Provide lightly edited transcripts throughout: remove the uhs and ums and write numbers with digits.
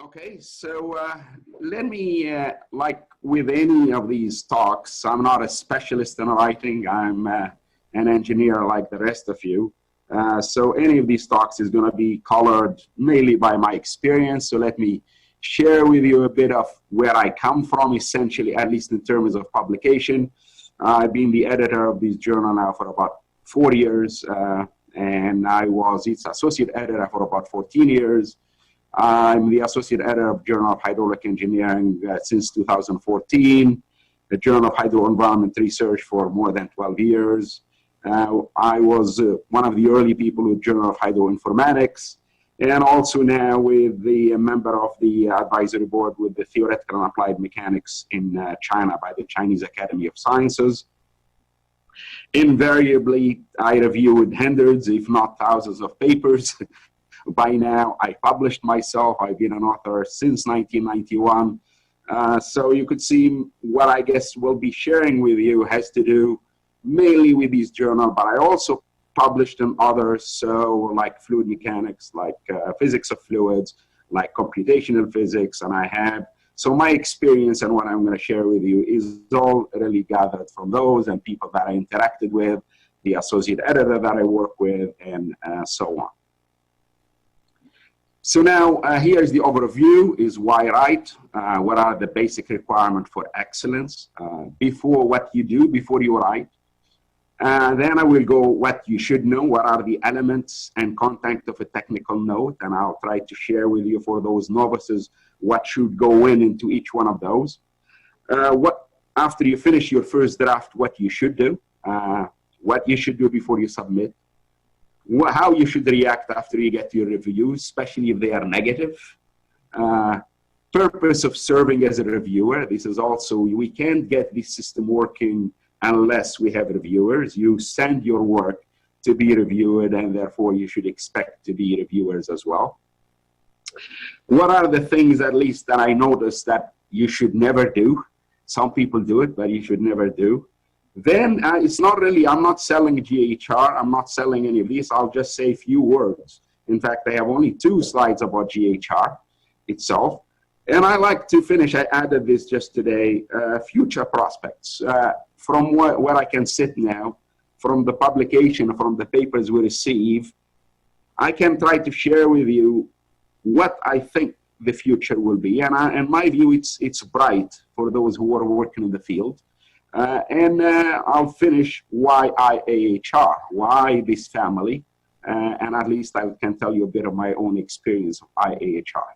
Okay, so let me, like with any of these talks, I'm not a specialist in writing. I'm an engineer like the rest of you. So any of these talks is going to be colored mainly by my experience. So let me share with you a bit of where I come from, essentially, at least in terms of publication. I've been the editor of this journal now for about 4 years, and I was its associate editor for about 14 years. I'm the associate editor of Journal of Hydraulic Engineering since 2014, the Journal of Hydro Environment Research for more than 12 years. I was one of the early people with Journal of Hydroinformatics, and also now with the member of the advisory board with the Theoretical and Applied Mechanics in China by the Chinese Academy of Sciences. Invariably, I reviewed hundreds, if not thousands of papers. By now, I published myself. I've been an author since 1991. So you could see what I guess we'll be sharing with you has to do mainly with these journals, but I also published in others, so like fluid mechanics, like physics of fluids, like computational physics, and I have. So my experience and what I'm going to share with you is all really gathered from those and people that I interacted with, the associate editor that I work with, and so on. So now here's the overview, is why write, what are the basic requirements for excellence, before what you do, before you write. Then I will go what you should know, what are the elements and content of a technical note, and I'll try to share with you for those novices what should go into each one of those. After you finish your first draft, what you should do, what you should do before you submit, how you should react after you get your reviews, especially if they are negative. Purpose of serving as a reviewer. This is also, we can't get this system working unless we have reviewers. You send your work to be reviewed, and therefore you should expect to be reviewers as well. What are the things, at least, that I noticed that you should never do? Some people do it, but you should never do. Then it's not really, I'm not selling GHR, I'm not selling any of these, I'll just say a few words. In fact, I have only 2 slides about GHR itself. And I like to finish, I added this just today, future prospects. From where I can sit now, from the publication, from the papers we receive, I can try to share with you what I think the future will be. And in my view, it's bright for those who are working in the field. And I'll finish why IAHR, why this family, and at least I can tell you a bit of my own experience of IAHR.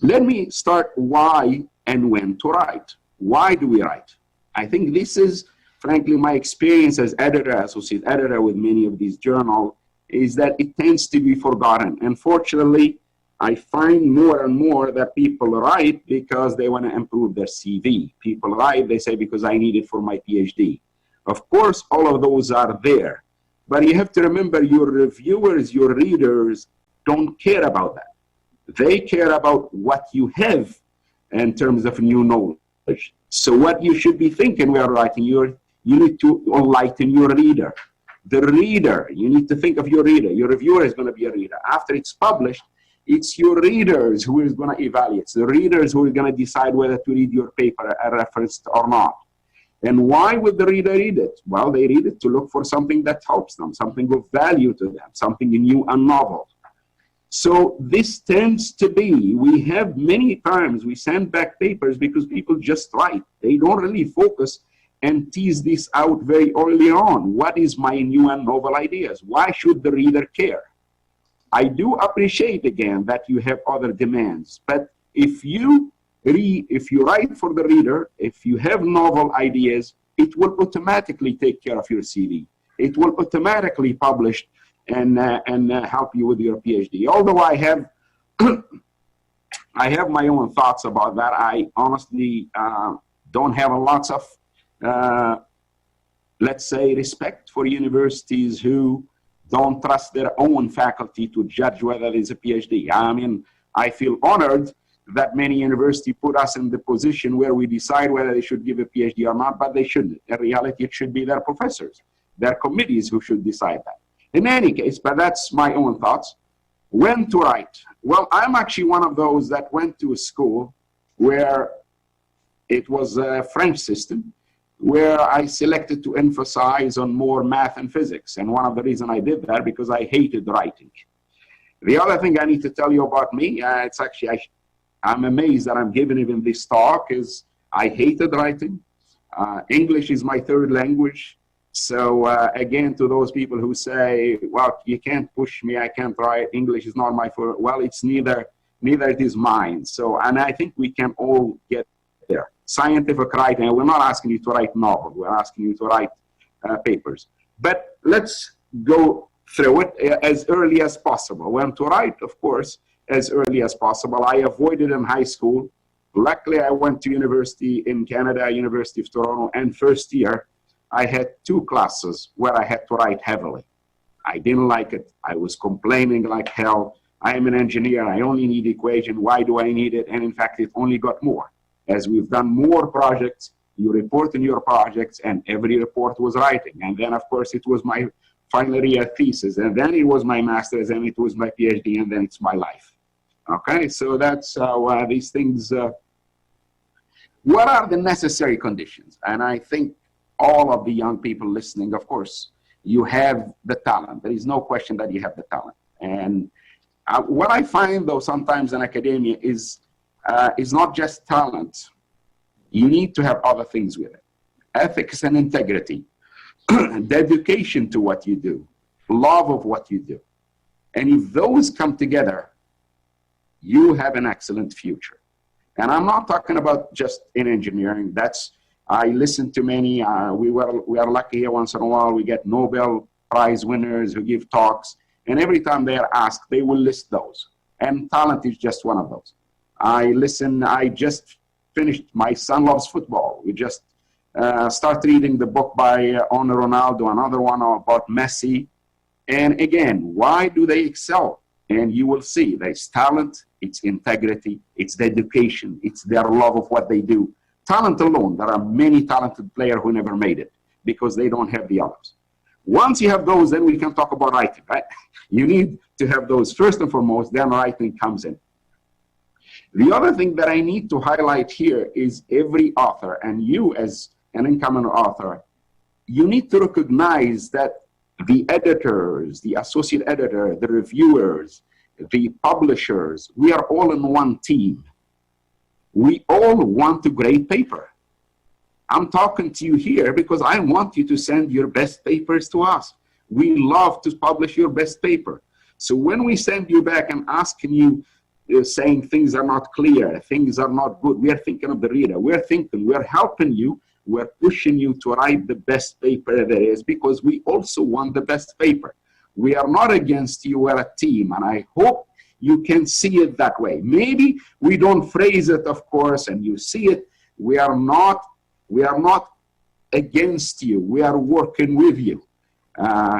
Let me start why and when to write. Why do we write? I think this is, frankly, my experience as editor, associate editor with many of these journals, is that it tends to be forgotten. Unfortunately, I find more and more that people write because they want to improve their CV. People write, they say, because I need it for my PhD. Of course, all of those are there. But you have to remember, your reviewers, your readers don't care about that. They care about what you have in terms of new knowledge. So what you should be thinking when writing, you need to enlighten your reader. The reader, you need to think of your reader. Your reviewer is going to be a reader. After it's published, it's your readers who is going to evaluate. It's the readers who are going to decide whether to read your paper referenced or not. And why would the reader read it? Well, they read it to look for something that helps them, something of value to them, something new and novel. So this tends to be, we have many times, we send back papers because people just write. They don't really focus and tease this out very early on. What is my new and novel ideas? Why should the reader care? I do appreciate, again, that you have other demands, but if you write for the reader, if you have novel ideas, it will automatically take care of your CV. It will automatically publish and help you with your PhD. Although I have my own thoughts about that. I honestly don't have lots of, let's say, respect for universities who don't trust their own faculty to judge whether there's a PhD. I mean, I feel honored that many universities put us in the position where we decide whether they should give a PhD or not, but they shouldn't. In reality, it should be their professors, their committees who should decide that. In any case, but that's my own thoughts. When to write? Well, I'm actually one of those that went to a school where it was a French system, where I selected to emphasize on more math and physics. And one of the reasons I did that, because I hated writing. The other thing I need to tell you about me, it's actually, I'm amazed that I'm giving even this talk, is I hated writing. English is my third language. So again, to those people who say, well, you can't push me, I can't write, English is not my first, well, it's neither it is mine. So, and I think we can all get there. Scientific writing, and we're not asking you to write novels, we're asking you to write papers. But let's go through it as early as possible. When to write, of course, as early as possible. I avoided in high school. Luckily, I went to university in Canada, University of Toronto, and first year, I had 2 classes where I had to write heavily. I didn't like it. I was complaining like hell. I am an engineer. I only need equation. Why do I need it? And in fact, it only got more. As we've done more projects, you report in your projects, and every report was writing. And then, of course, it was my final year thesis, and then it was my master's, and it was my PhD, and then it's my life. Okay, so that's how these things, what are the necessary conditions? And I think all of the young people listening, of course, you have the talent. There is no question that you have the talent. And what I find, though, sometimes in academia is not just talent. You need to have other things with it. Ethics and integrity, dedication to what you do, love of what you do. And if those come together, you have an excellent future. And I'm not talking about just in engineering. I listen to many, we are lucky here once in a while, we get Nobel Prize winners who give talks, and every time they are asked, they will list those. And talent is just one of those. I just finished, my son loves football. We just start reading the book by Ono Ronaldo, another one about Messi. And again, why do they excel? And you will see there's talent, it's integrity, it's dedication, it's their love of what they do. Talent alone, there are many talented players who never made it because they don't have the others. Once you have those, then we can talk about writing, right? You need to have those first and foremost, then writing comes in. The other thing that I need to highlight here is every author, and you as an incoming author, you need to recognize that the editors, the associate editor, the reviewers, the publishers, we are all in one team. We all want a great paper. I'm talking to you here because I want you to send your best papers to us. We love to publish your best paper. So when we send you back and asking you, saying things are not clear, things are not good, we are thinking of the reader. We're helping you, we're pushing you to write the best paper there is because we also want the best paper. We are not against you, we're a team, and I hope you can see it that way. Maybe we don't phrase it, of course, and you see it. We are not against you. We are working with you.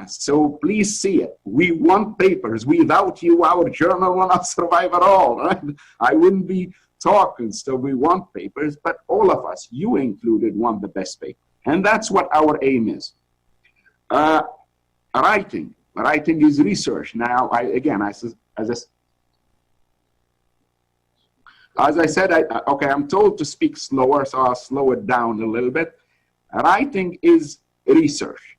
So please see it. We want papers. Without you, our journal will not survive at all. Right? I wouldn't be talking. So we want papers, but all of us, you included, want the best paper. And that's what our aim is. Writing is research. Now, as I said, I'm told to speak slower, so I'll slow it down a little bit. Writing is research.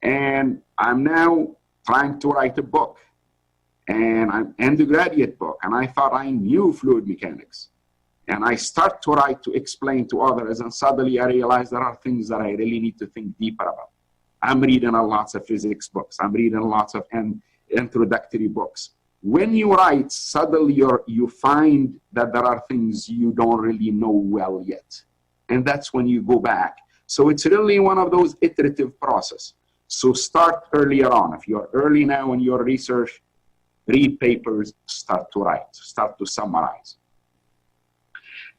And I'm now trying to write a book. And I'm undergraduate book. And I thought I knew fluid mechanics. And I start to write to explain to others. And suddenly I realize there are things that I really need to think deeper about. I'm reading lots of physics books. I'm reading lots of introductory books. When you write, suddenly you find that there are things you don't really know well yet. And that's when you go back. So it's really one of those iterative process. So start earlier on. If you're early now in your research, read papers, start to write, start to summarize.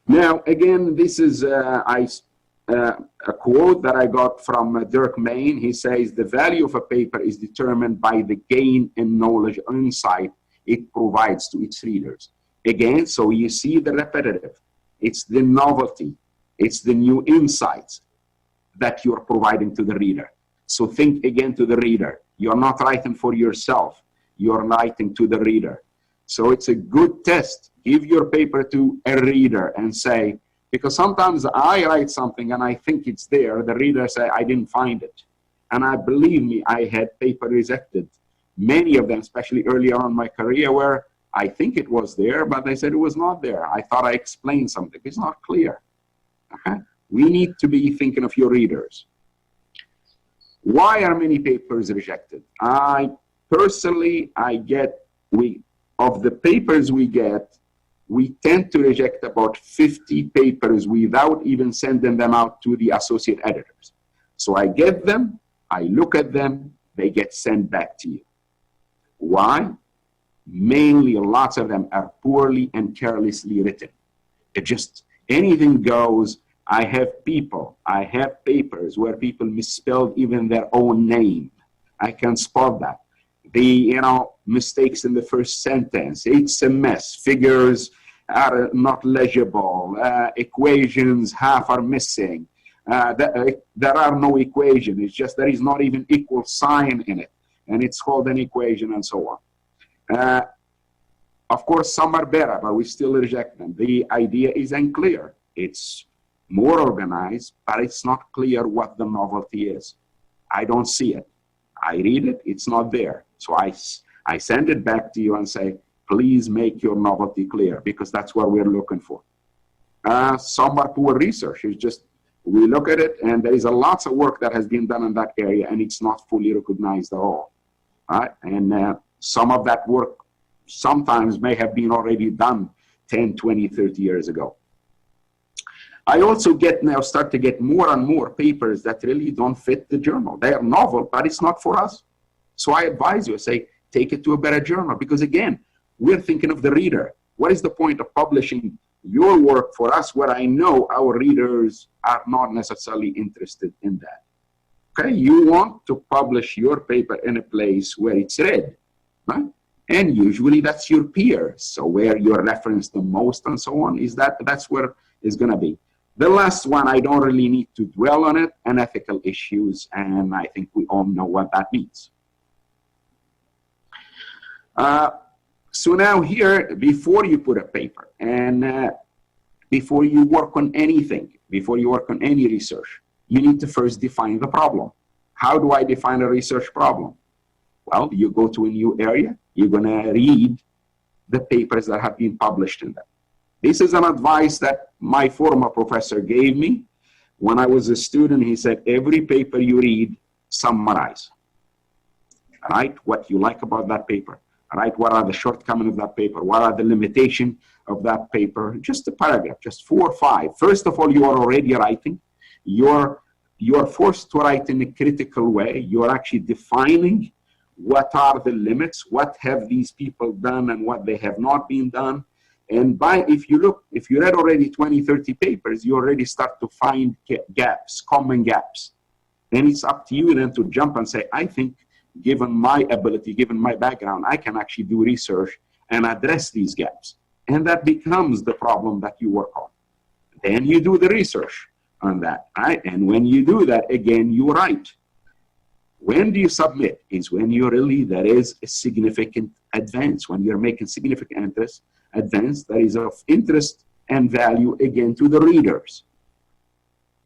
Now, again, this is a quote that I got from Dirk Main. He says, the value of a paper is determined by the gain in knowledge or insight it provides to its readers. Again, so you see the repetitive. It's the novelty. It's the new insights that you're providing to the reader. So think again to the reader. You're not writing for yourself. You're writing to the reader. So it's a good test. Give your paper to a reader and say, because sometimes I write something and I think it's there, the reader say, I didn't find it. And believe me, I had paper rejected. Many of them, especially earlier on in my career, where I think it was there, but they said it was not there. I thought I explained something. It's not clear. Okay? We need to be thinking of your readers. Why are many papers rejected? Personally, of the papers we get, we tend to reject about 50 papers without even sending them out to the associate editors. So I get them, I look at them, they get sent back to you. Why? Mainly, lots of them are poorly and carelessly written. It just, anything goes. I have papers where people misspelled even their own name. I can spot that. The, mistakes in the first sentence, it's a mess. Figures are not legible. Equations, half are missing. There are no equations. It's just there is not even equal sign in it. And it's called an equation and so on. Of course, some are better, but we still reject them. The idea is unclear. It's more organized, but it's not clear what the novelty is. I don't see it. I read it, it's not there. So I send it back to you and say, please make your novelty clear, because that's what we're looking for. Some are poor research. It's just, we look at it and there is lots of work that has been done in that area and it's not fully recognized at all. Right? And some of that work sometimes may have been already done 10, 20, 30 years ago. I also start to get more and more papers that really don't fit the journal. They are novel, but it's not for us. So I advise you, say, take it to a better journal, because again, we're thinking of the reader. What is the point of publishing your work for us where I know our readers are not necessarily interested in that? Okay, you want to publish your paper in a place where it's read, right? And usually that's your peers. So where you're referenced the most and so on, that's where it's gonna be. The last one, I don't really need to dwell on it, unethical issues, and I think we all know what that means. So now here, before you put a paper, and before you work on anything, before you work on any research, you need to first define the problem. How do I define a research problem? Well, you go to a new area, you're gonna read the papers that have been published in that. This is an advice that my former professor gave me. When I was a student, he said, every paper you read, summarize. Write what you like about that paper. Write what are the shortcomings of that paper. What are the limitations of that paper? Just a paragraph, just 4 or 5. First of all, you are already writing. You're forced to write in a critical way. You're actually defining what are the limits, what have these people done and what they have not been done. And if you read already 20, 30 papers, you already start to find gaps, common gaps. Then it's up to you then to jump and say, I think, given my ability, given my background, I can actually do research and address these gaps. And that becomes the problem that you work on. Then you do the research on that, right? And when you do that, again, you write. When do you submit? Is when there is a significant advance, when you're making significant advance that is of interest and value, again, to the readers.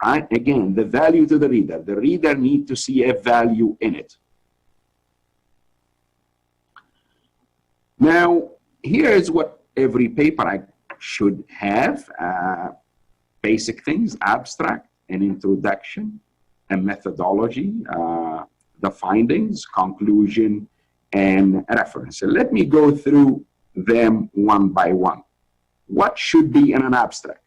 Right? Again, the value to the reader. The reader needs to see a value in it. Now, here's what every paper I should have. Basic things, abstract, an introduction, a methodology, the findings, conclusion, and reference. So let me go through them one by one. What should be in an abstract?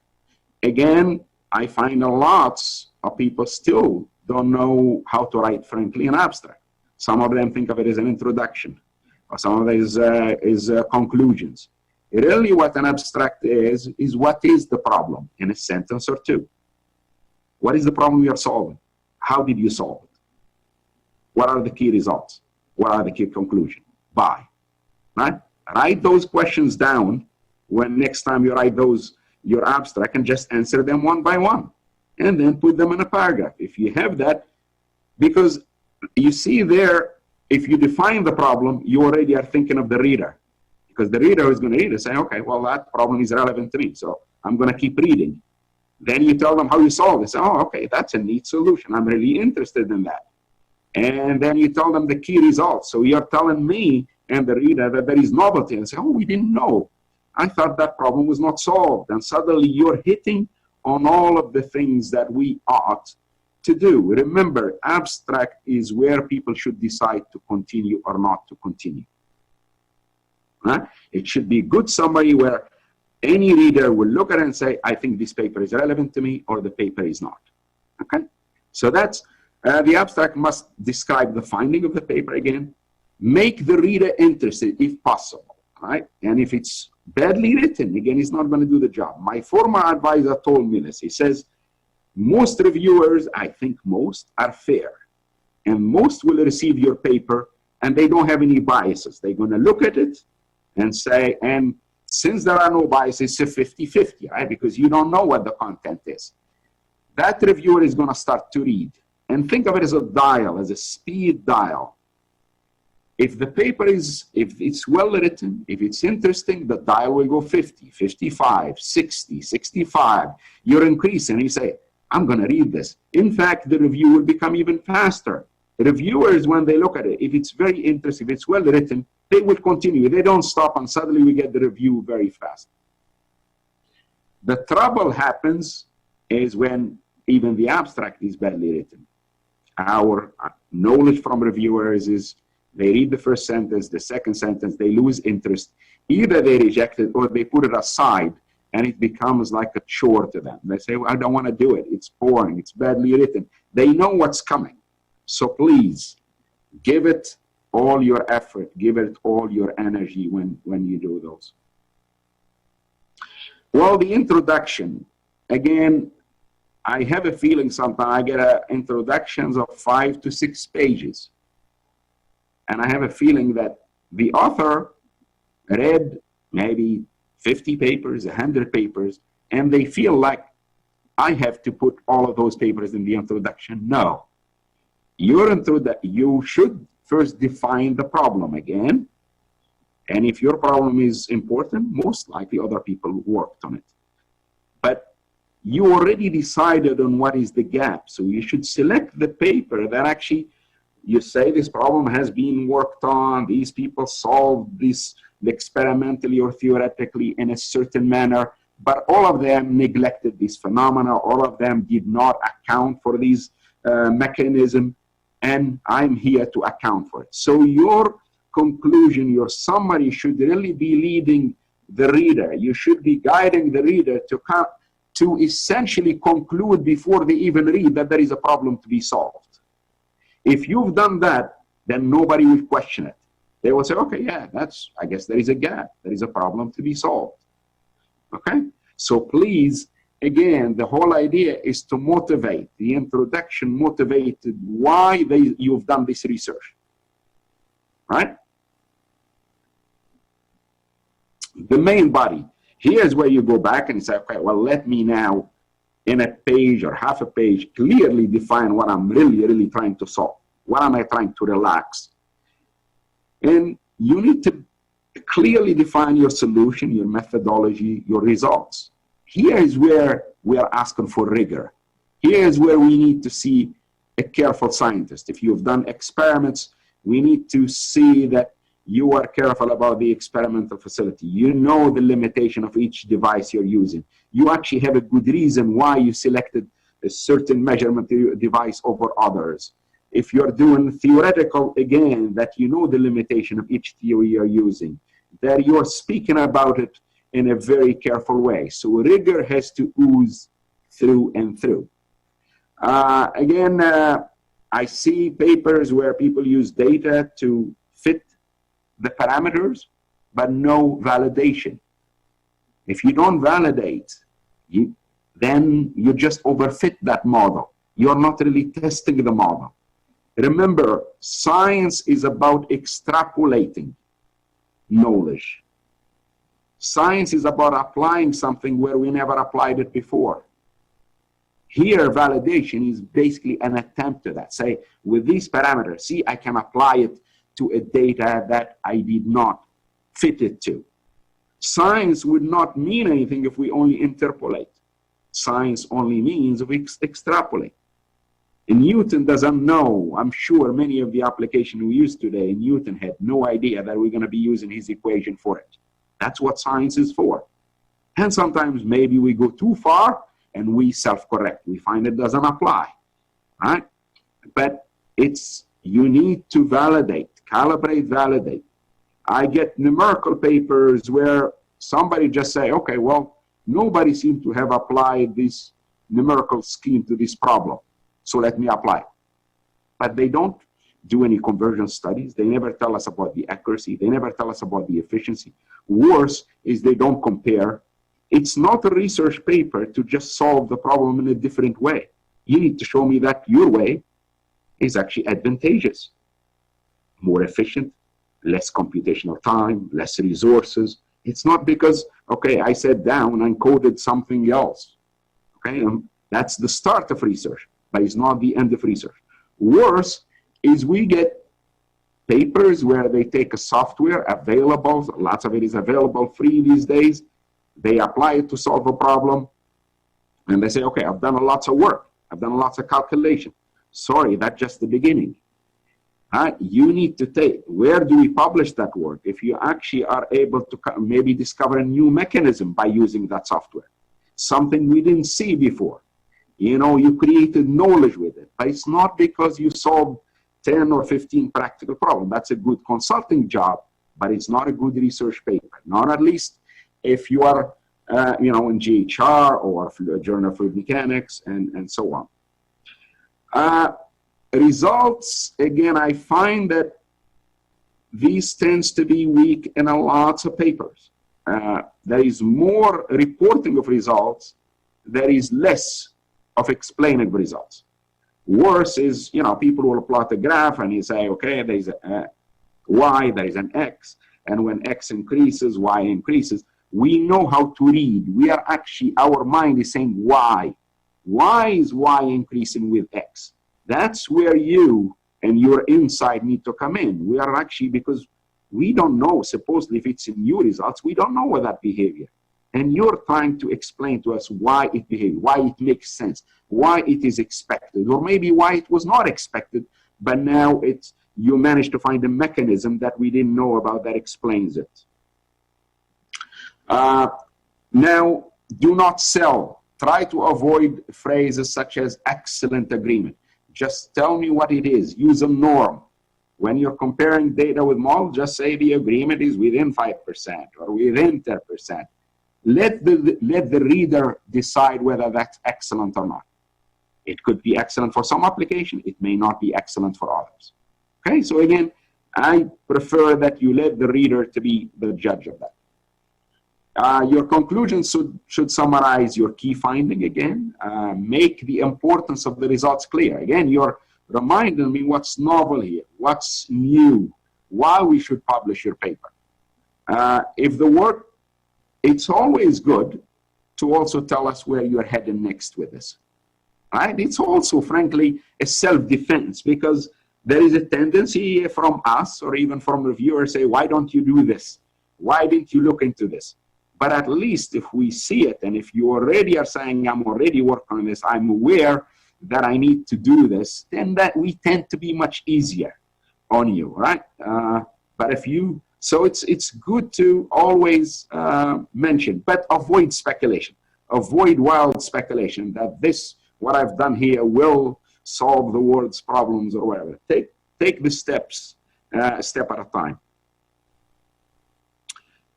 Again, I find lots of people still don't know how to write frankly an abstract. Some of them think of it as an introduction, or some of it is conclusions. Really what an abstract is what is the problem in a sentence or two. What is the problem you are solving? How did you solve it? What are the key results? What are the key conclusions? Why? Right? Write those questions down. When next time you write your abstract, and just answer them one by one, and then put them in a paragraph. If you have that, because you see there, if you define the problem, you already are thinking of the reader. Because the reader is going to read it, say, okay, well, that problem is relevant to me, so I'm going to keep reading. Then you tell them how you solve it. Say, oh, okay, that's a neat solution. I'm really interested in that. And then you tell them the key results. So you're telling me and the reader that there is novelty, and say, oh, we didn't know. I thought that problem was not solved. And suddenly you're hitting on all of the things that we ought to do. Remember, abstract is where people should decide to continue or not to continue. It should be a good summary where any reader will look at it and say, I think this paper is relevant to me, or the paper is not. Okay? So that's, the abstract must describe the finding of the paper again, make the reader interested if possible, right? And if it's badly written, again, it's not going to do the job. My former advisor told me this. He says, most reviewers, I think most, are fair. And most will receive your paper, and they don't have any biases. They're going to look at it and say, and since there are no biases, it's a 50-50, right? Because you don't know what the content is. That reviewer is going to start to read. And think of it as a dial, as a speed dial. If the paper is, if it's well written, if it's interesting, the dial will go 50, 55, 60, 65. You're increasing, and you say, I'm going to read this. In fact, the review will become even faster. Reviewers, when they look at it, if it's very interesting, if it's well written, they will continue. They don't stop, and suddenly we get the review very fast. The trouble happens is when even the abstract is badly written. Our knowledge from reviewers is they read the first sentence, the second sentence, they lose interest. Either they reject it or they put it aside, and it becomes like a chore to them. They say, well, I don't want to do it. It's boring. It's badly written. They know what's coming. So please, give it all your effort, give it all your energy when you do those. Well, the introduction, again, I have a feeling sometimes I get introductions of 5 to 6 pages. And I have a feeling that the author read maybe 50 papers, 100 papers, and they feel like I have to put all of those papers in the introduction. No. You should first define the problem again. And if your problem is important, most likely other people worked on it. But you already decided on what is the gap. So you should select the paper that actually you say this problem has been worked on, these people solved this experimentally or theoretically in a certain manner, but all of them neglected this phenomena, all of them did not account for these mechanism, and I'm here to account for it. So your conclusion, your summary should really be leading the reader. You should be guiding the reader to essentially conclude before they even read that there is a problem to be solved. If you've done that, then nobody will question it. They will say, okay, yeah, I guess there is a gap. There is a problem to be solved. Okay? So please, again, the whole idea is to motivate. The introduction motivated why you've done this research. Right? The main body. Here's where you go back and say, okay, well, let me now, in a page or half a page, clearly define what I'm really trying to solve. What am I trying to relax? And you need to clearly define your solution, your methodology, your results. Here is where we are asking for rigor. Here is where we need to see a careful scientist. If you've done experiments, we need to see that you are careful about the experimental facility. You know the limitation of each device you're using. You actually have a good reason why you selected a certain measurement device over others. If you're doing theoretical, again, that you know the limitation of each theory you're using, that you're speaking about it in a very careful way. So rigor has to ooze through and through. I see papers where people use data to fit the parameters, but no validation. If you don't validate, then you just overfit that model. You're not really testing the model. Remember, science is about extrapolating knowledge. Science is about applying something where we never applied it before. Here, validation is basically an attempt to that. Say, with these parameters, see, I can apply it to a data that I did not fitted to. Science would not mean anything if we only interpolate. Science only means if we extrapolate. And Newton doesn't know. I'm sure many of the applications we use today, Newton had no idea that we're going to be using his equation for it. That's what science is for. And sometimes maybe we go too far and we self-correct. We find it doesn't apply, right? But you need to validate, calibrate, validate. I get numerical papers where somebody just say, okay, well, nobody seems to have applied this numerical scheme to this problem, so let me apply it. But they don't do any conversion studies. They never tell us about the accuracy. They never tell us about the efficiency. Worse is they don't compare. It's not a research paper to just solve the problem in a different way. You need to show me that your way is actually advantageous, more efficient, less computational time, less resources. It's not because, okay, I sat down and coded something else. Okay, that's the start of research, but it's not the end of research. Worse is we get papers where they take a software available, lots of it is available free these days. They apply it to solve a problem, and they say, okay, I've done lots of work. I've done lots of calculation. Sorry, that's just the beginning. You need to take, where do we publish that work? If you actually are able to maybe discover a new mechanism by using that software, something we didn't see before. You know, you created knowledge with it, but it's not because you solved 10 or 15 practical problems. That's a good consulting job, but it's not a good research paper. Not at least if you are, you know, in GHR or Journal of Fluid Mechanics and so on. Results, again, I find that these tends to be weak in a lots of papers. There is more reporting of results. There is less of explaining results. Worse is, you know, people will plot a graph and you say, okay, there's a Y, there is an X, and when X increases, Y increases. We know how to read. We are actually, our mind is saying Y. Why is Y increasing with X? That's where you and your insight need to come in. We are actually, because we don't know, supposedly if it's in new results, we don't know what that behavior. And you're trying to explain to us why it behaves, why it makes sense, why it is expected, or maybe why it was not expected, but now you managed to find a mechanism that we didn't know about that explains it. Now, do not sell. Try to avoid phrases such as excellent agreement. Just tell me what it is. Use a norm. When you're comparing data with models, just say the agreement is within 5% or within 10%. Let the reader decide whether that's excellent or not. It could be excellent for some application. It may not be excellent for others. Okay, so again, I prefer that you let the reader to be the judge of that. Your conclusions should summarize your key finding again. Make the importance of the results clear. Again, you're reminding me what's novel here, what's new, why we should publish your paper. If the work, it's always good to also tell us where you're heading next with this. Right? It's also, frankly, a self-defense, because there is a tendency from us or even from reviewers say, why don't you do this? Why didn't you look into this? But at least if we see it, and if you already are saying, I'm already working on this, I'm aware that I need to do this, then that we tend to be much easier on you, right? But if you, so it's good to always mention, but avoid speculation. Avoid wild speculation that this, what I've done here will solve the world's problems or whatever. Take the steps, a step at a time.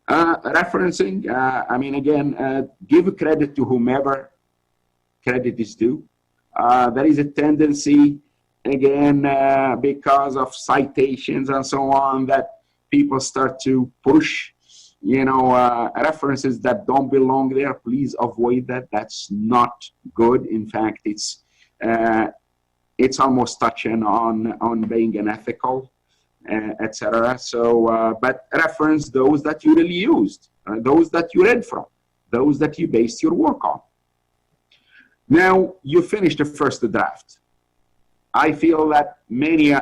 Referencing, I mean, again, give credit to whomever credit is due. There is a tendency, again, because of citations and so on, that people start to push, you know, references that don't belong there. Please avoid that. That's not good. In fact, it's almost touching on being unethical, etc. So, but reference those that you really used, those that you read from, those that you based your work on. Now, you finished the first draft. I feel that many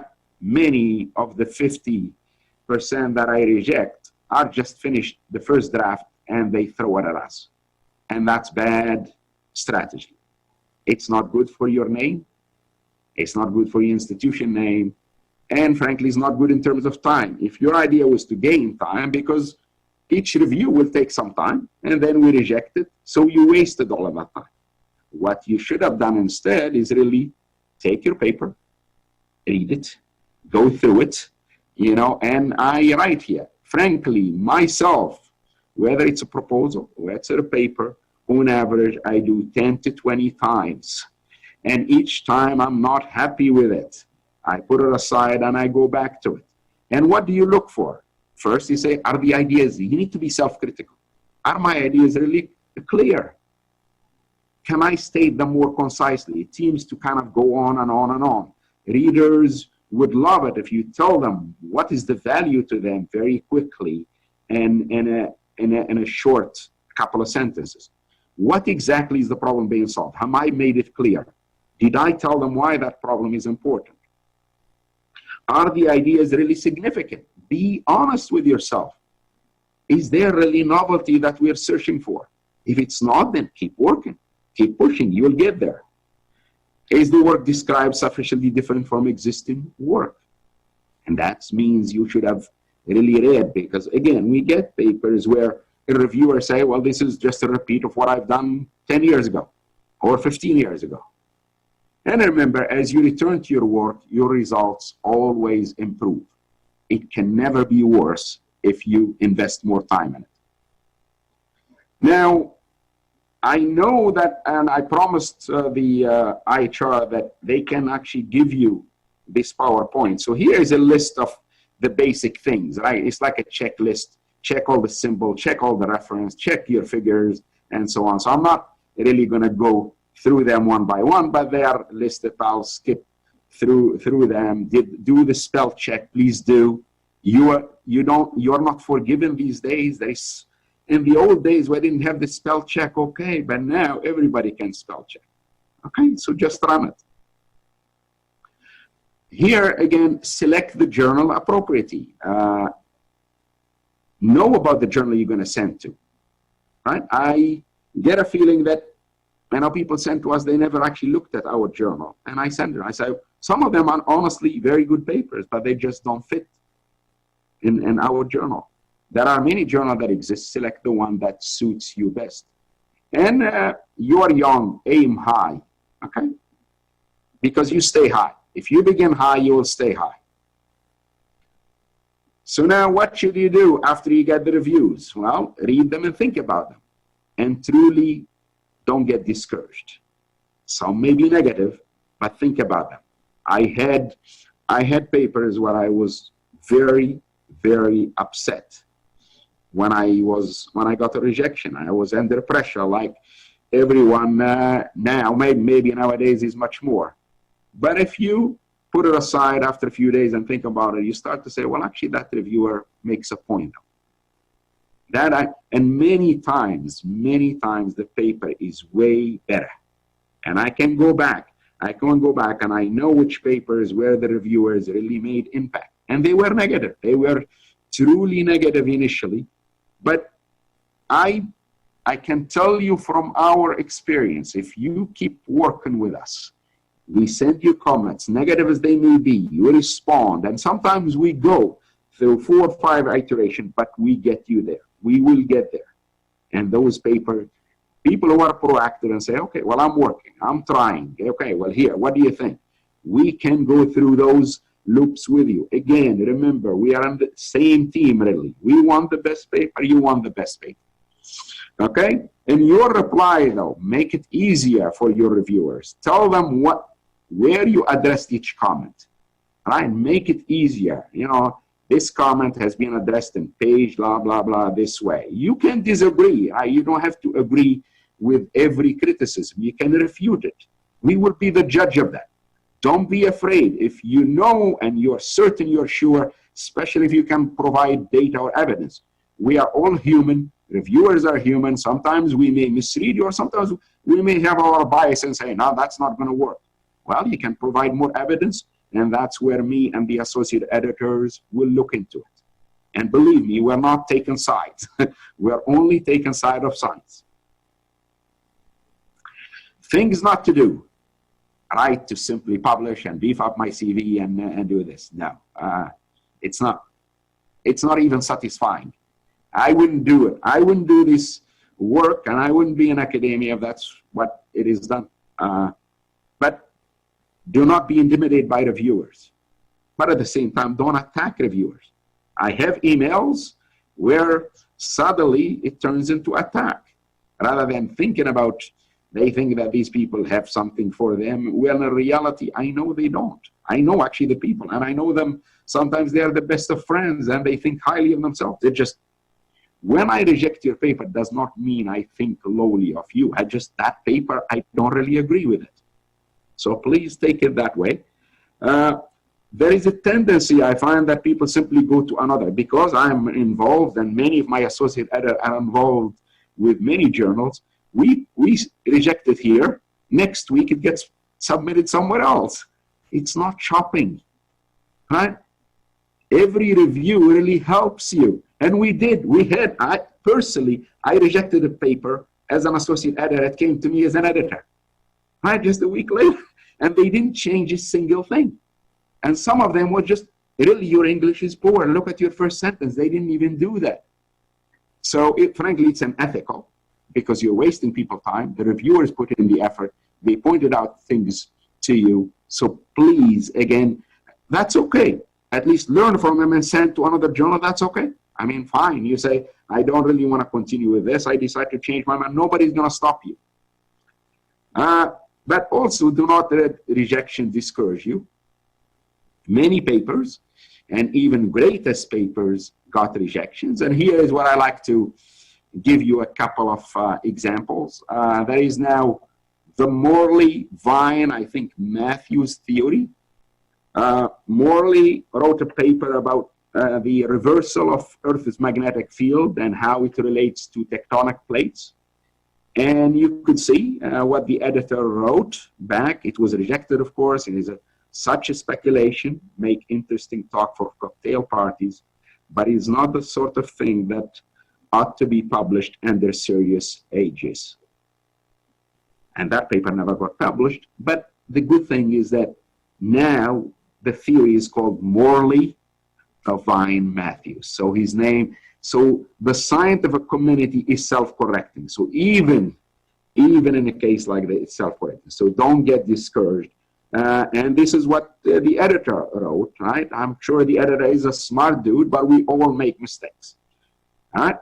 of the 50% that I reject are just finished the first draft and they throw it at us. And that's bad strategy. It's not good for your name. It's not good for your institution name. And frankly, it's not good in terms of time. If your idea was to gain time, because each review will take some time, and then we reject it, so you wasted all of that time. What you should have done instead is really take your paper, read it, go through it, you know, and I write here, frankly, myself, whether it's a proposal or it's a paper, on average, I do 10 to 20 times. And each time I'm not happy with it, I put it aside and I go back to it. And what do you look for? First, you say, are the ideas, you need to be self-critical. Are my ideas really clear? Can I state them more concisely? It seems to kind of go on and on and on. Readers would love it if you tell them what is the value to them very quickly and in a short couple of sentences. What exactly is the problem being solved? Have I made it clear? Did I tell them why that problem is important? Are the ideas really significant? Be honest with yourself. Is there really novelty that we're searching for? If it's not, then keep working, keep pushing, you'll get there. Is the work described sufficiently different from existing work? And that means you should have really read, because again, we get papers where a reviewer say, well, this is just a repeat of what I've done 10 years ago or 15 years ago. And remember, as you return to your work, your results always improve. It can never be worse if you invest more time in it. Now, I know that, and I promised the IHR that they can actually give you this PowerPoint. So here is a list of the basic things, right? It's like a checklist. Check all the symbols, check all the reference, check your figures, and so on. So I'm not really going to go through them one by one, but they are listed. I'll skip through them. Do the spell check, please do. You're not forgiven these days. In the old days, we didn't have the spell check, okay, but now everybody can spell check. Okay, so just run it. Here again, select the journal appropriately. Know about the journal you're going to send to, right? I get a feeling that, I know people send to us, they never actually looked at our journal. And I send them, I say, some of them are honestly very good papers, but they just don't fit in our journal. There are many journals that exist. Select the one that suits you best. And you are young, aim high, okay? Because you stay high. If you begin high, you will stay high. So now what should you do after you get the reviews? Well, read them and think about them. And truly don't get discouraged. Some may be negative, but think about them. I had papers where I was very, very upset when I got a rejection. I was under pressure, like everyone now, maybe nowadays is much more. But if you put it aside after a few days and think about it, you start to say, well, actually that reviewer makes a point. And many times the paper is way better. And I can go back and I know which papers where the reviewers really made impact. And they were negative. They were truly negative initially. But I can tell you from our experience, if you keep working with us, we send you comments, negative as they may be, you respond, and sometimes we go through 4 or 5 iterations, but we get you there. We will get there. And those people who are proactive and say, okay, well, I'm working, I'm trying. Okay, well, here, what do you think? We can go through those loops with you. Again, remember, we are on the same team, really. We want the best paper, you want the best paper. Okay? In your reply, though, make it easier for your reviewers. Tell them where you addressed each comment, right? Make it easier. You know, this comment has been addressed in page, blah, blah, blah, this way. You can disagree. You don't have to agree with every criticism. You can refute it. We will be the judge of that. Don't be afraid. If you know and you're certain, you're sure, especially if you can provide data or evidence. We are all human. Reviewers are human. Sometimes we may misread you, or sometimes we may have our bias and say, no, that's not going to work. Well, you can provide more evidence, and that's where me and the associate editors will look into it. And believe me, we're not taking sides. We're only taking side of science. Things not to do. Right, to simply publish and beef up my CV and do this. No, it's not. It's not even satisfying. I wouldn't do it. I wouldn't do this work, and I wouldn't be in academia if that's what it is done. But do not be intimidated by reviewers. But at the same time, don't attack reviewers. I have emails where suddenly it turns into attack. Rather than thinking about, they think that these people have something for them. Well, in reality, I know they don't. I know actually the people, and I know them. Sometimes they are the best of friends, and they think highly of themselves. They just, when I reject your paper, does not mean I think lowly of you. That paper, I don't really agree with it. So please take it that way. There is a tendency, I find, that people simply go to another. Because I'm involved, and many of my associate editors are involved with many journals, we reject it here. Next week, it gets submitted somewhere else. It's not shopping, right? Every review really helps you. And we did. I rejected a paper as an associate editor. It came to me as an editor, right? Just a week later. And they didn't change a single thing. And some of them were just, really, your English is poor. Look at your first sentence. They didn't even do that. So, frankly, it's unethical because you're wasting people's time. The reviewers put in the effort. They pointed out things to you. So please, again, that's okay. At least learn from them and send to another journal. That's okay. I mean, fine. You say, I don't really want to continue with this. I decide to change my mind. Nobody's going to stop you. But also, do not let rejection discourage you. Many papers, and even greatest papers, got rejections. And here is what I like to give you a couple of examples. There is now the Morley, Vine, I think Matthews theory. Morley wrote a paper about the reversal of Earth's magnetic field and how it relates to tectonic plates. And you could see what the editor wrote back. It was rejected, of course. It is such a speculation, make interesting talk for cocktail parties, but it's not the sort of thing that ought to be published under serious ages. And that paper never got published. But the good thing is that now the theory is called Morley, Vine, Matthews. So his name, so the scientific community is self-correcting. So even in a case like that, it's self-correcting. So don't get discouraged. And this is what the editor wrote, right? I'm sure the editor is a smart dude, but we all make mistakes. All right?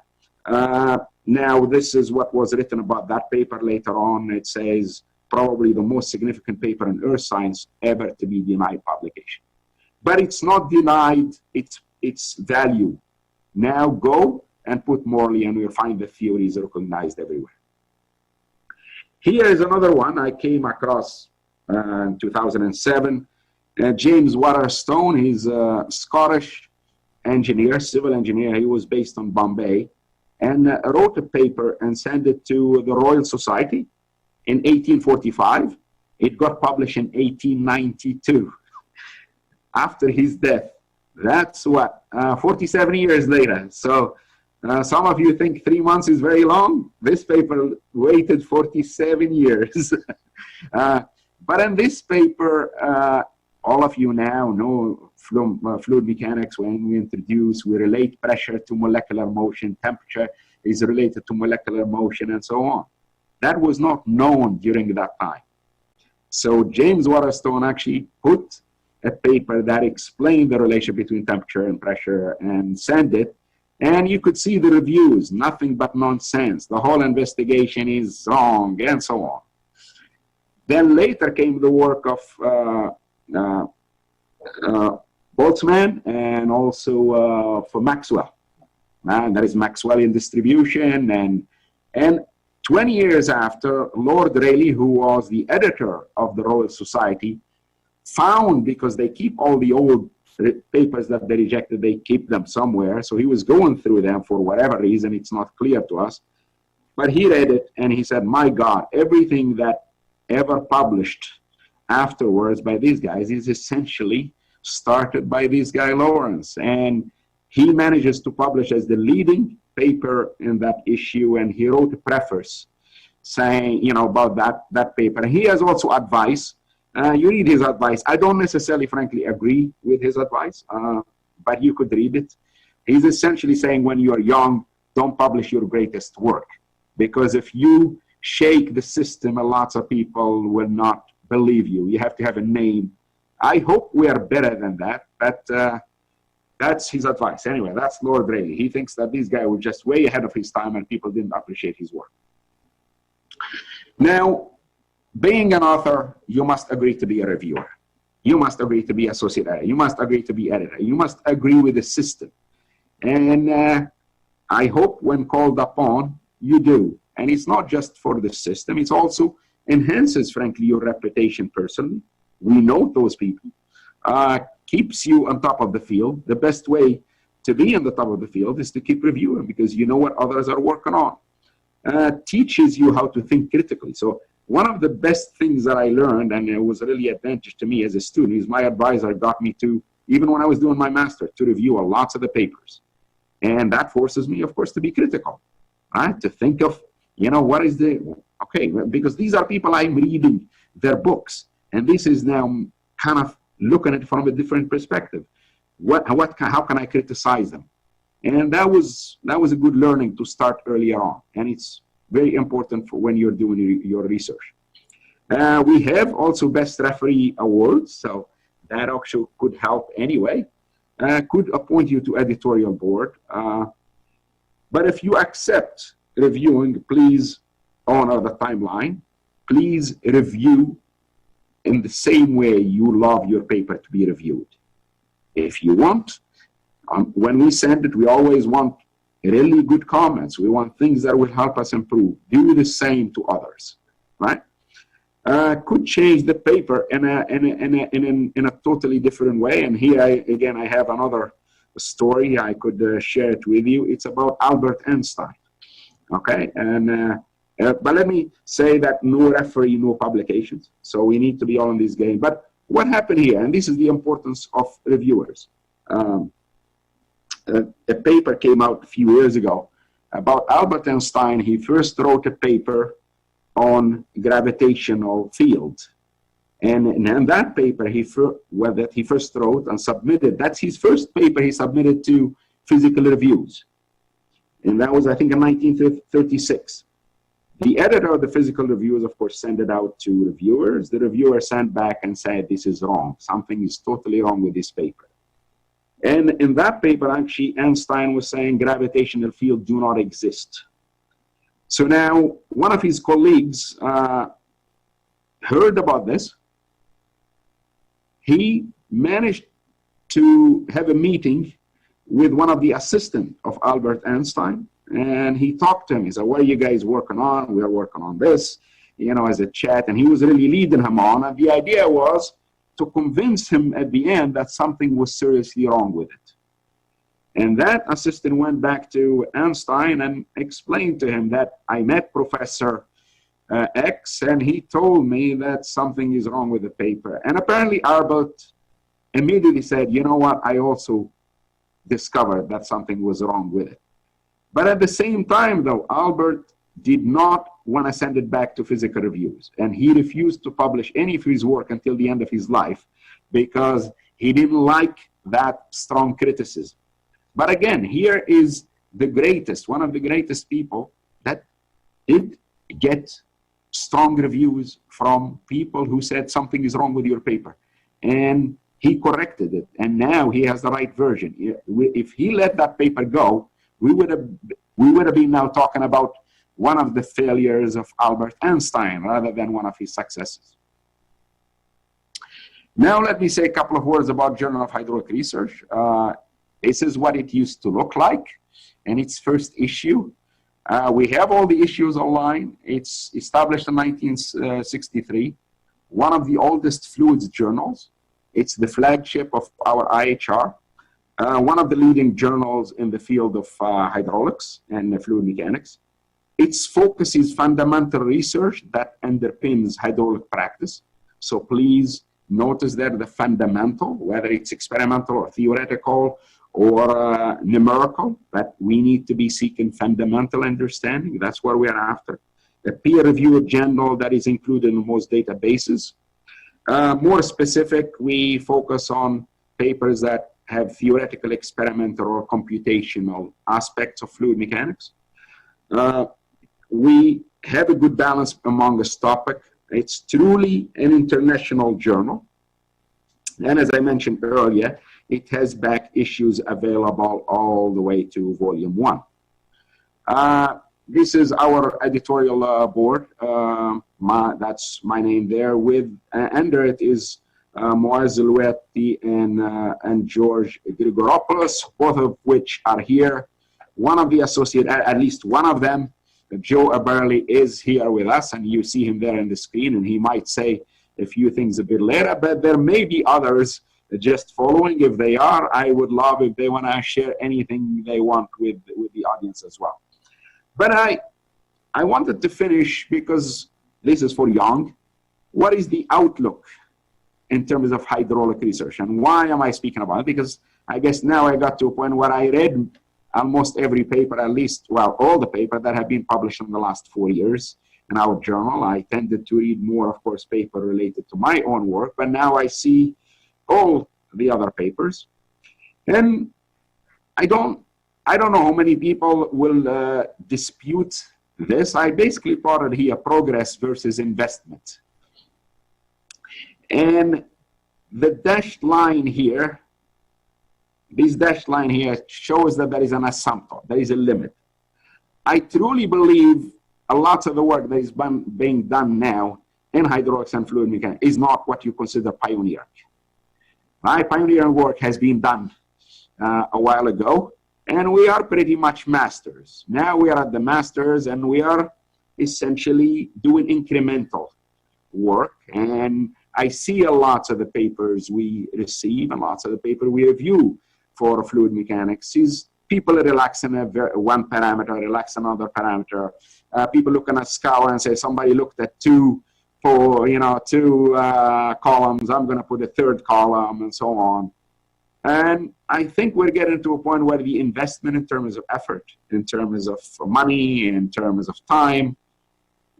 Now, this is what was written about that paper later on. It says, probably the most significant paper in earth science ever to be denied publication. But it's not denied its value. Now go and put Morley, and you'll find the theory is recognized everywhere. Here is another one I came across in 2007. James Waterstone, he's a Scottish engineer, civil engineer. He was based on Bombay, and wrote a paper and sent it to the Royal Society in 1845. It got published in 1892, after his death. That's what, 47 years later. So some of you think 3 months is very long. This paper waited 47 years. But in this paper, all of you now know fluid mechanics. When we relate pressure to molecular motion, temperature is related to molecular motion, and so on. That was not known during that time. So James Waterstone actually put a paper that explained the relation between temperature and pressure and sent it. And you could see the reviews, nothing but nonsense. The whole investigation is wrong, and so on. Then later came the work of Boltzmann, and also for Maxwell. And there is Maxwellian distribution. And 20 years after, Lord Rayleigh, who was the editor of the Royal Society, found, because they keep all the old papers that they rejected, they keep them somewhere. So he was going through them for whatever reason. It's not clear to us. But he read it, and he said, my God, everything that ever published afterwards by these guys is essentially started by this guy Lawrence. And he manages to publish as the leading paper in that issue, and he wrote a preface saying, you know, about that paper. And he has also advice. You read his advice. I don't necessarily, frankly, agree with his advice, but you could read it. He's essentially saying when you're young, don't publish your greatest work, because if you shake the system, lots of people will not believe you. You have to have a name. I hope we are better than that, but that's his advice. Anyway, that's Lord Rayleigh. He thinks that this guy was just way ahead of his time and people didn't appreciate his work. Now, being an author, you must agree to be a reviewer. You must agree to be associate editor. You must agree to be editor. You must agree with the system. And I hope when called upon, you do. And it's not just for the system. It also enhances, frankly, your reputation personally. We know those people. Keeps you on top of the field. The best way to be on the top of the field is to keep reviewing, because you know what others are working on. Teaches you how to think critically. So one of the best things that I learned, and it was really advantage to me as a student, is my advisor got me to, even when I was doing my master, to review lots of the papers. And that forces me, of course, to be critical, right? To think of, you know, what is the, okay, because these are people I'm reading their books. And this is now kind of looking at it from a different perspective. How can I criticize them? And that was a good learning to start earlier on. And it's very important for when you're doing your research. We have also Best Referee Awards, so that actually could help anyway. Could appoint you to editorial board. But if you accept reviewing, please honor the timeline. Please review in the same way you love your paper to be reviewed. If you want, when we send it, we always want really good comments. We want things that will help us improve. Do the same to others, right? Could change the paper in a totally different way. And here, again, I have another story. I could share it with you. It's about Albert Einstein, okay? And but let me say that no referee, no publications. So we need to be all in this game. But what happened here, and this is the importance of reviewers. A paper came out a few years ago about Albert Einstein. He first wrote a paper on gravitational field. And in that paper, that he first wrote and submitted, that's his first paper he submitted to physical reviews. And that was, I think, in 1936. The editor of the physical reviews, of course, sent it out to reviewers. The reviewer sent back and said, this is wrong. Something is totally wrong with this paper. And in that paper, actually, Einstein was saying gravitational fields do not exist. So now, one of his colleagues heard about this. He managed to have a meeting with one of the assistants of Albert Einstein, and he talked to him. He said, what are you guys working on? We are working on this, you know, as a chat. And he was really leading him on. And the idea was to convince him at the end that something was seriously wrong with it. And that assistant went back to Einstein and explained to him that I met Professor X, and he told me that something is wrong with the paper. And apparently Albert immediately said, you know what, I also discovered that something was wrong with it. But at the same time, though, Albert did not want to send it back to physical reviews. And he refused to publish any of his work until the end of his life because he didn't like that strong criticism. But again, here is the greatest, one of the greatest people that did get strong reviews from people who said something is wrong with your paper. And he corrected it. And now he has the right version. If he let that paper go, we would have been now talking about one of the failures of Albert Einstein rather than one of his successes. Now let me say a couple of words about Journal of Hydraulic Research. This is what it used to look like in its first issue. We have all the issues online. It's established in 1963, one of the oldest fluids journals. It's the flagship of our IHR. One of the leading journals in the field of hydraulics and fluid mechanics. Its focus is fundamental research that underpins hydraulic practice. So please notice there the fundamental, whether it's experimental or theoretical or numerical, but we need to be seeking fundamental understanding. That's what we are after. A peer-reviewed journal that is included in most databases. More specific, we focus on papers that have theoretical, experimental, or computational aspects of fluid mechanics. We have a good balance among this topic. It's truly an international journal. And as I mentioned earlier, it has back issues available all the way to volume 1. This is our editorial board. That's my name there. With under it is Moaz Louetti and George Grigoropoulos, both of which are here. One of the associate, at least one of them, Joe Aberley, is here with us, and you see him there on the screen, and he might say a few things a bit later, but there may be others just following. If they are, I would love if they want to share anything they want with the audience as well. But I wanted to finish, because this is for Young, what is the outlook in terms of hydraulic research? And why am I speaking about it? Because I guess now I got to a point where I read almost every paper, at least, well, all the papers that have been published in the last 4 years in our journal. I tended to read more, of course, paper related to my own work, but now I see all the other papers. And I don't know how many people will dispute this. I basically plotted here progress versus investment. And the dashed line here, this dashed line here shows that there is an asymptote, there is a limit. I truly believe a lot of the work that is being done now in hydraulics and fluid mechanics is not what you consider pioneering. My pioneering work has been done a while ago, and we are pretty much masters. Now we are at the masters, and we are essentially doing incremental work. And I see a lot of the papers we receive and lots of the paper we review for fluid mechanics is people relaxing one parameter, relax another parameter. People looking at scour and say, somebody looked at two columns, I'm going to put a third column, and so on. And I think we're getting to a point where the investment in terms of effort, in terms of money, in terms of time,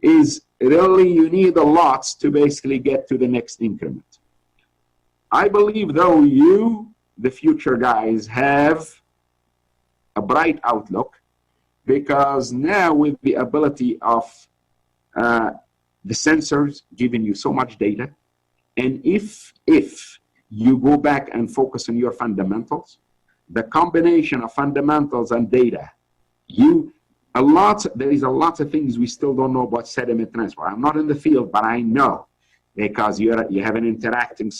is really, you need a lot to basically get to the next increment. I believe, though, you, the future guys, have a bright outlook, because now with the ability of the sensors giving you so much data, and if you go back and focus on your fundamentals, the combination of fundamentals and data, there is a lot of things we still don't know about sediment transport. I'm not in the field, but I know, because you have an interacting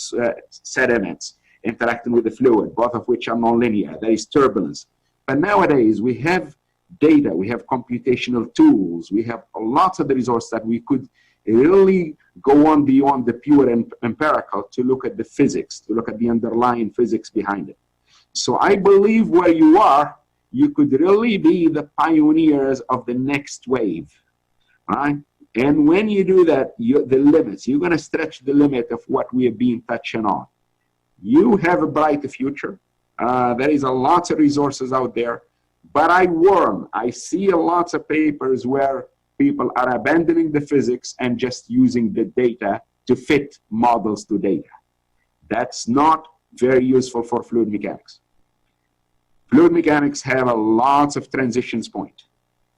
sediments interacting with the fluid, both of which are nonlinear. There is turbulence. But nowadays, we have data, we have computational tools, we have a lot of the resources that we could really go on beyond the pure and empirical to look at the physics, to look at the underlying physics behind it. So I believe where you are, you could really be the pioneers of the next wave, right? And when you do that, the limits, you're going to stretch the limit of what we have been touching on. You have a bright future. There is a lot of resources out there, but I see a lot of papers where people are abandoning the physics and just using the data to fit models to data. That's not very useful for fluid mechanics. Fluid mechanics have a lot of transitions point,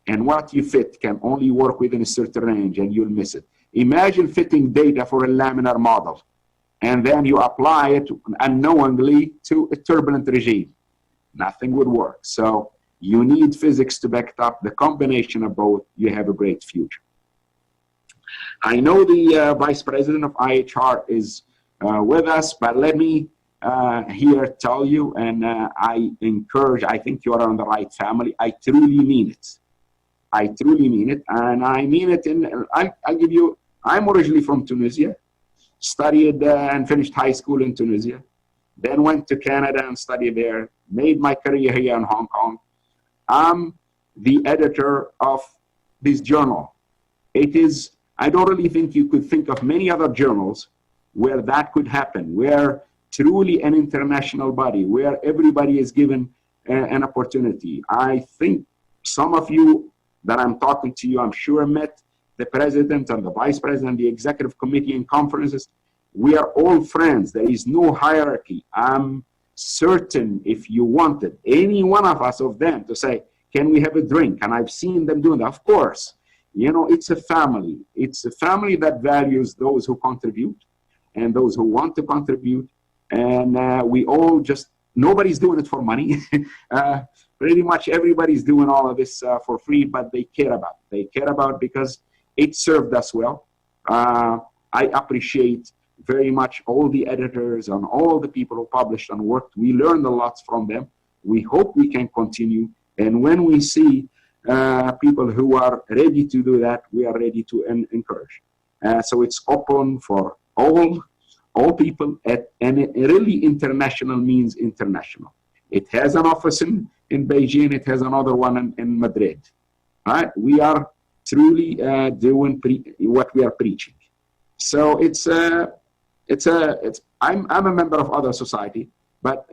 and what you fit can only work within a certain range, and you'll miss it. Imagine fitting data for a laminar model, and then you apply it unknowingly to a turbulent regime. Nothing would work. So you need physics to back it up. The combination of both, you have a great future. I know the Vice President of IAHR is with us, but let me here tell you, and I encourage, I think you are on the right family. I truly mean it. I truly mean it, and I mean it I'll give you, I'm originally from Tunisia, studied and finished high school in Tunisia, then went to Canada and studied there, made my career here in Hong Kong. I'm the editor of this journal. I don't really think you could think of many other journals where that could happen, where truly an international body where everybody is given an opportunity. I think some of you that I'm talking to you, I'm sure met the president and the vice president, the executive committee in conferences. We are all friends. There is no hierarchy. I'm certain if you wanted any one of us of them to say, can we have a drink? And I've seen them doing that. Of course, you know, it's a family. It's a family that values those who contribute and those who want to contribute. And we all just, nobody's doing it for money. Pretty much everybody's doing all of this for free, but they care about it. They care about because it served us well. I appreciate very much all the editors and all the people who published and worked. We learned a lot from them. We hope we can continue. And when we see people who are ready to do that, we are ready to encourage. So it's open for all people, and it really international means international. It has an office in Beijing. It has another one in Madrid. Right? We are truly doing what we are preaching. So I'm a member of other society, but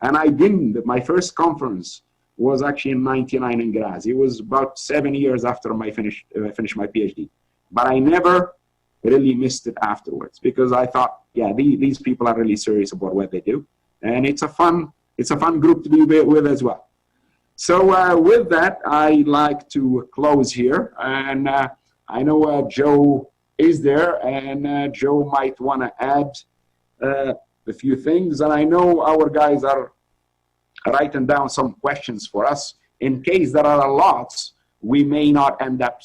and I didn't. My first conference was actually in '99 in Graz. It was about 7 years after I finished my PhD, but I never really missed it afterwards because I thought, yeah, these people are really serious about what they do, and it's a fun group to be with as well. So with that, I'd like to close here, and I know Joe is there, and Joe might want to add a few things, and I know our guys are writing down some questions for us. In case there are lots, we may not end up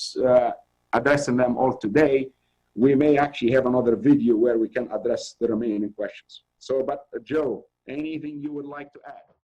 addressing them all today. We may actually have another video where we can address the remaining questions. So, but Joe, anything you would like to add?